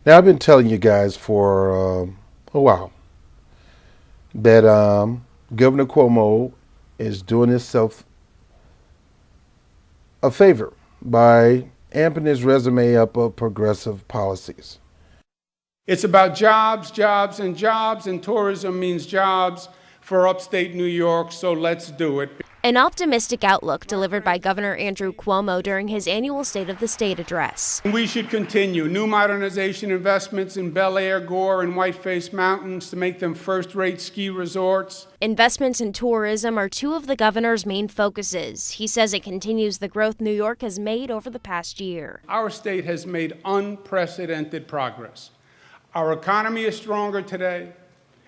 Now, I've been telling you guys for a while that Governor Cuomo is doing himself a favor by amping his resume up of progressive policies. It's about jobs, jobs, and jobs, and tourism means jobs for upstate New York, so let's do it. An optimistic outlook delivered by Governor Andrew Cuomo during his annual State of the State address. We should continue new modernization investments in Bel Air, Gore, and Whiteface Mountains to make them first-rate ski resorts. Investments in tourism are two of the governor's main focuses. He says it continues the growth New York has made over the past year. Our state has made unprecedented progress. Our economy is stronger today,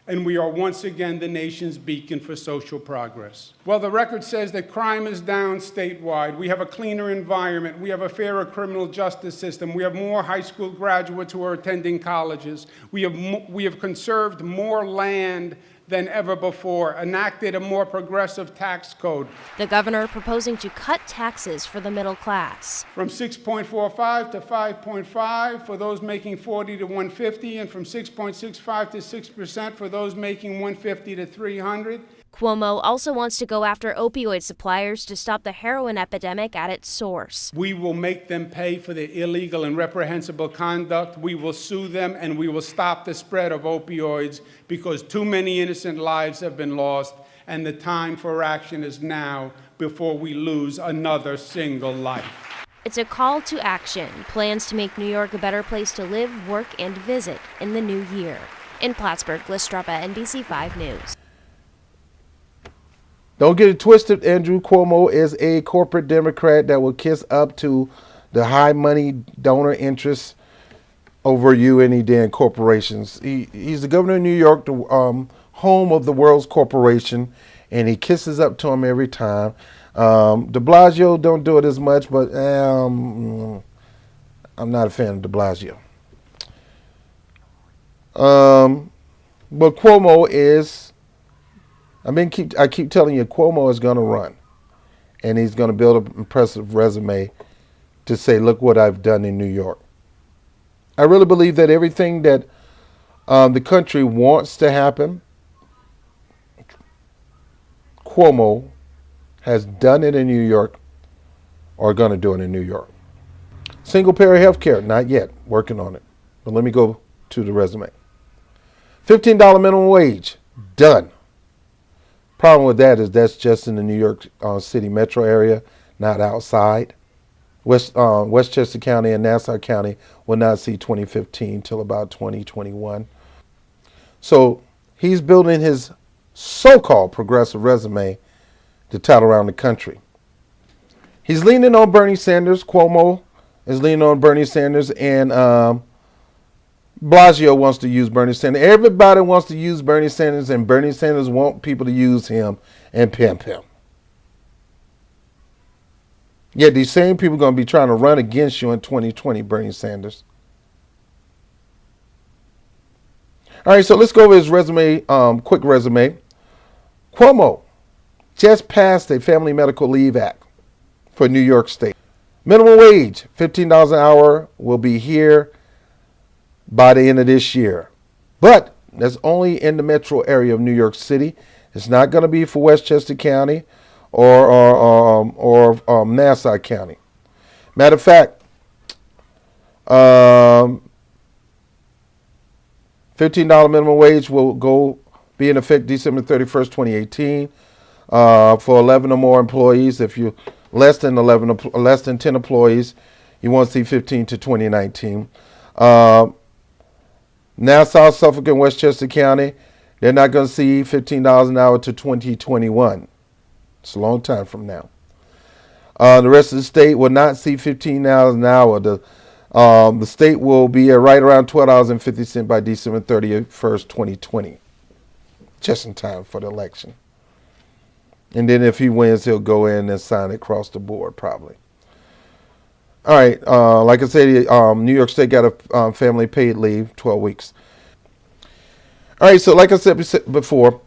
and we are once again the nation's beacon for social progress. Well, the record says that crime is down statewide. We have a cleaner environment. We have a fairer criminal justice system. We have more high school graduates who are attending colleges. We have conserved more land than ever before, enacted a more progressive tax code. The governor proposing to cut taxes for the middle class. From 6.45 to 5.5 for those making 40 to 150, and from 6.65 to 6% for those making 150 to 300. Cuomo also wants to go after opioid suppliers to stop the heroin epidemic at its source. We will make them pay for their illegal and reprehensible conduct. We will sue them, and we will stop the spread of opioids because too many innocent lives have been lost, and the time for action is now before we lose another single life. It's a call to action, plans to make New York a better place to live, work, and visit in the new year. In Plattsburgh, Liz Struppa, NBC5 News. Don't get it twisted. Andrew Cuomo is a corporate Democrat that will kiss up to the high money donor interests over you any damn corporations. He's the governor of New York, the home of the world's corporation, and he kisses up to him every time. De Blasio don't do it as much, but I'm not a fan of De Blasio. But Cuomo is. I keep telling you, Cuomo is going to run, and he's going to build an impressive resume to say, look what I've done in New York. I really believe that everything that the country wants to happen, Cuomo has done it in New York or going to do it in New York. Single-payer health care, not yet, working on it. But let me go to the resume. $15 minimum wage, done. Problem with that is that's just in the New York City metro area, not outside. Westchester County and Nassau County will not see 2015 till about 2021. So he's building his so-called progressive resume to tout around the country. He's leaning on Bernie Sanders. Cuomo is leaning on Bernie Sanders, and Blasio wants to use Bernie Sanders. Everybody wants to use Bernie Sanders, and Bernie Sanders wants people to use him and pimp him. Yet these same people are going to be trying to run against you in 2020, Bernie Sanders. All right, so let's go over his resume, quick resume. Cuomo just passed a Family Medical Leave Act for New York State. Minimum wage, $15 an hour, will be here by the end of this year. But that's only in the metro area of New York City. It's not going to be for Westchester County or Nassau County. Matter of fact, $15 minimum wage will be in effect December 31st, 2018 for 11 or more employees. If you less than 10 employees, you won't see 15 to 2019. Nassau, Suffolk, and Westchester County, they're not going to see $15 an hour to 2021. It's a long time from now. The rest of the state will not see $15 an hour. The state will be at right around $12.50 by December 31st, 2020. Just in time for the election. And then if he wins, he'll go in and sign it across the board, probably. All right, like I said, New York State got a family paid leave, 12 weeks. All right, so like I said before,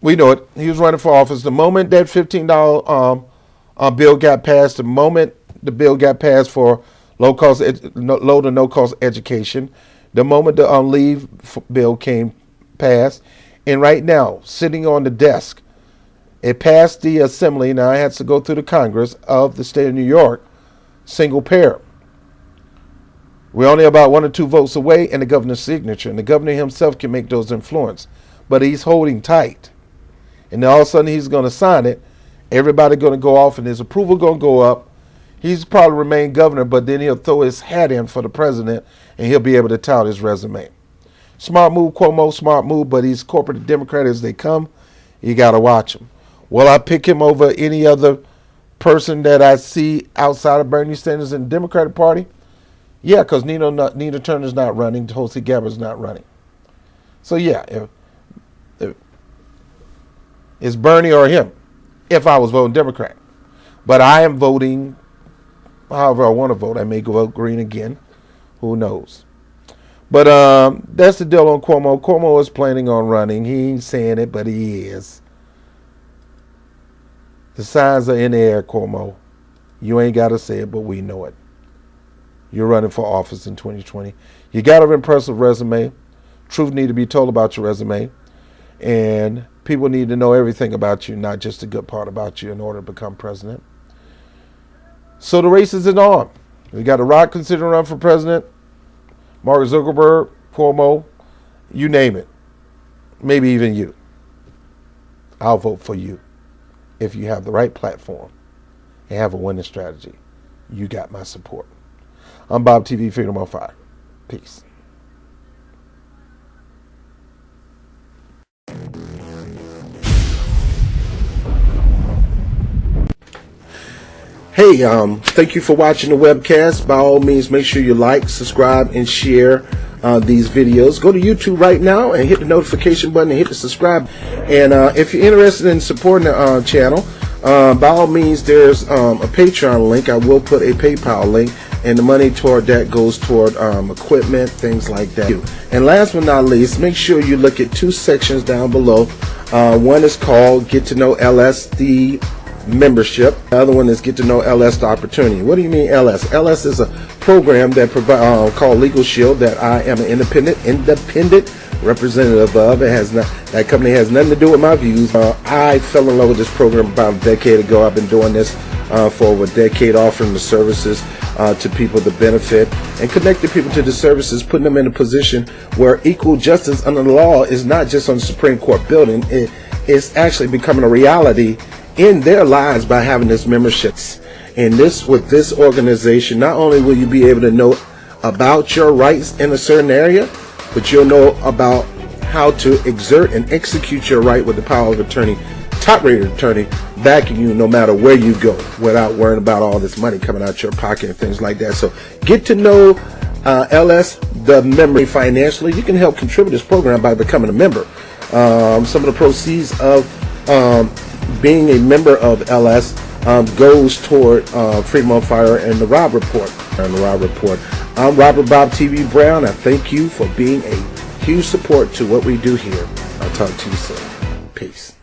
we know it. He was running for office. The moment that $15 bill got passed, the moment the bill got passed for low to no cost education, the moment the leave bill came passed, and right now, sitting on the desk, it passed the assembly. Now it has to go through the Congress of the state of New York, single payer. We're only about 1 or 2 votes away, and the governor's signature. And the governor himself can make those influence. But he's holding tight. And then all of a sudden he's going to sign it. Everybody going to go off, and his approval going to go up. He's probably remain governor, but then he'll throw his hat in for the president, and he'll be able to tout his resume. Smart move, Cuomo, smart move, but he's corporate Democrat as they come. You got to watch him. Will I pick him over any other person that I see outside of Bernie Sanders in the Democratic Party? Yeah, because Nina Turner's not running. Tulsi Gabbard's not running. So, yeah, if it's Bernie or him if I was voting Democrat. But I am voting however I want to vote. I may go vote green again. Who knows? But that's the deal on Cuomo. Cuomo is planning on running. He ain't saying it, but he is. The signs are in the air, Cuomo. You ain't got to say it, but we know it. You're running for office in 2020. You got an impressive resume. Truth need to be told about your resume. And people need to know everything about you, not just the good part about you in order to become president. So the race isn't on. We got The Rock considering to run for president. Mark Zuckerberg, Cuomo, you name it. Maybe even you. I'll vote for you if you have the right platform and have a winning strategy. You got my support. I'm Bob TV, Freedom on Fire. Peace. Hey, thank you for watching the webcast. By all means, make sure you like, subscribe, and share these videos. Go to YouTube right now and hit the notification button and hit the subscribe. And if you're interested in supporting the channel, by all means, there's a Patreon link. I will put a PayPal link, and the money toward that goes toward equipment, things like that. And last but not least, make sure you look at 2 sections down below. One is called Get to Know LS, the membership. The other one is Get to Know LS, the opportunity. What do you mean LS? LS is a program that called Legal Shield that I am an independent representative of. It has not, that company has nothing to do with my views. I fell in love with this program about a decade ago. I've been doing this for over a decade, offering the services to people to benefit and connecting people to the services, putting them in a position where equal justice under the law is not just on the Supreme Court building. It's actually becoming a reality in their lives by having this memberships. And with this organization, not only will you be able to know about your rights in a certain area, but you'll know about how to exert and execute your right with the power of attorney, top-rated attorney, backing you no matter where you go, without worrying about all this money coming out your pocket and things like that. So get to know LS, the member, financially. You can help contribute to this program by becoming a member. Some of the proceeds of being a member of LS goes toward Freedom on Fire and the Rob Report. I'm Robert Bob TV Brown. I thank you for being a huge support to what we do here. I'll talk to you soon. Peace.